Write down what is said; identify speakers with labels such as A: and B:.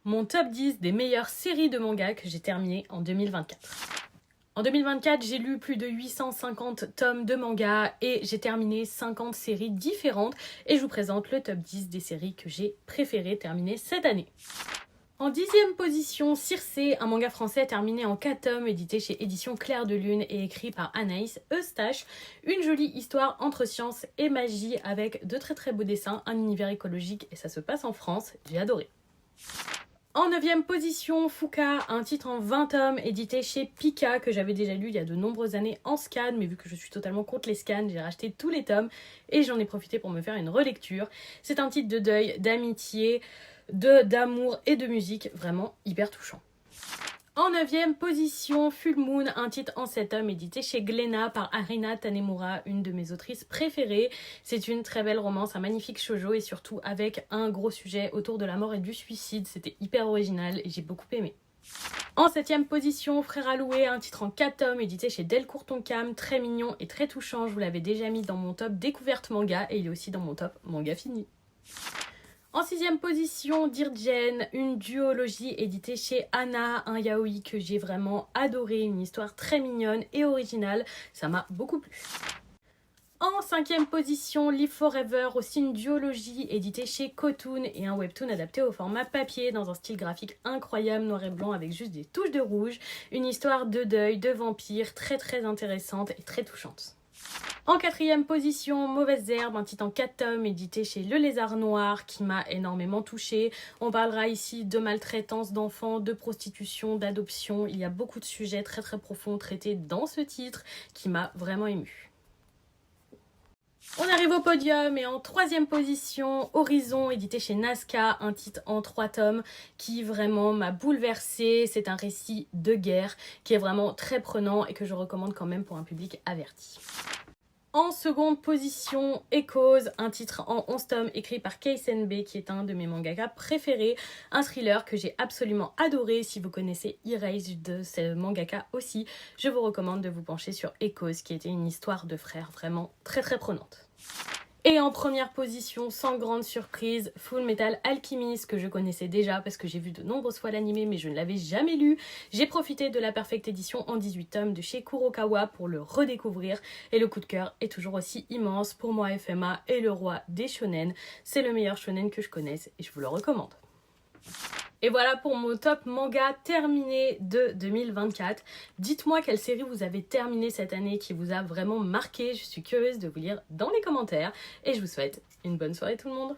A: Mon top 10 des meilleures séries de manga que j'ai terminées en 2024. En 2024, j'ai lu plus de 850 tomes de manga et j'ai terminé 50 séries différentes et je vous présente le top 10 des séries que j'ai préférées terminer cette année. En 10e position, Circé, un manga français terminé en 4 tomes, édité chez Éditions Clair de Lune et écrit par Anaïs Eustache. Une jolie histoire entre science et magie avec de très beaux dessins, un univers écologique et ça se passe en France, j'ai adoré. En 9e position, Fuka, un titre en 20 tomes édité chez Pika que j'avais déjà lu il y a de nombreuses années en scan, mais vu que je suis totalement contre les scans, j'ai racheté tous les tomes et j'en ai profité pour me faire une relecture. C'est un titre de deuil, d'amitié, d'amour et de musique vraiment hyper touchant. En 9e position, Full Moon, un titre en 7 tomes édité chez Glénat par Arina Tanemura, une de mes autrices préférées. C'est une très belle romance, un magnifique shoujo et surtout avec un gros sujet autour de la mort et du suicide. C'était hyper original et j'ai beaucoup aimé. En 7e position, Frère Aloué, un titre en 4 tomes édité chez Delcourt Tonkam, très mignon et très touchant. Je vous l'avais déjà mis dans mon top découverte manga et il est aussi dans mon top manga fini. En 6e position, Dear Jane, une duologie éditée chez Anna, un yaoi que j'ai vraiment adoré, une histoire très mignonne et originale, ça m'a beaucoup plu. En 5e position, Live Forever, aussi une duologie éditée chez Cotoon et un webtoon adapté au format papier dans un style graphique incroyable, noir et blanc avec juste des touches de rouge, une histoire de deuil, de vampire, très intéressante et très touchante. En 4e position, Mauvaise Herbe, un titre en 4 tomes édité chez Le Lézard Noir qui m'a énormément touchée. On parlera ici de maltraitance d'enfants, de prostitution, d'adoption. Il y a beaucoup de sujets très profonds traités dans ce titre qui m'a vraiment émue. On arrive au podium et en 3e position, Horizon, édité chez Nazca, un titre en 3 tomes qui vraiment m'a bouleversée. C'est un récit de guerre qui est vraiment très prenant et que je recommande quand même pour un public averti. En seconde position, Echoes, un titre en 11 tomes écrit par Kei Senbei qui est un de mes mangakas préférés, un thriller que j'ai absolument adoré. Si vous connaissez Erase de ce mangaka aussi, je vous recommande de vous pencher sur Echoes qui était une histoire de frères vraiment très prenante. Et en première position, sans grande surprise, Full Metal Alchemist, que je connaissais déjà parce que j'ai vu de nombreuses fois l'anime mais je ne l'avais jamais lu. J'ai profité de la Perfect Edition en 18 tomes de chez Kurokawa pour le redécouvrir et le coup de cœur est toujours aussi immense. Pour moi, FMA est le roi des shonen. C'est le meilleur shonen que je connaisse et je vous le recommande. Et voilà pour mon top manga terminé de 2024. Dites-moi quelle série vous avez terminé cette année qui vous a vraiment marqué. Je suis curieuse de vous lire dans les commentaires. Et je vous souhaite une bonne soirée tout le monde.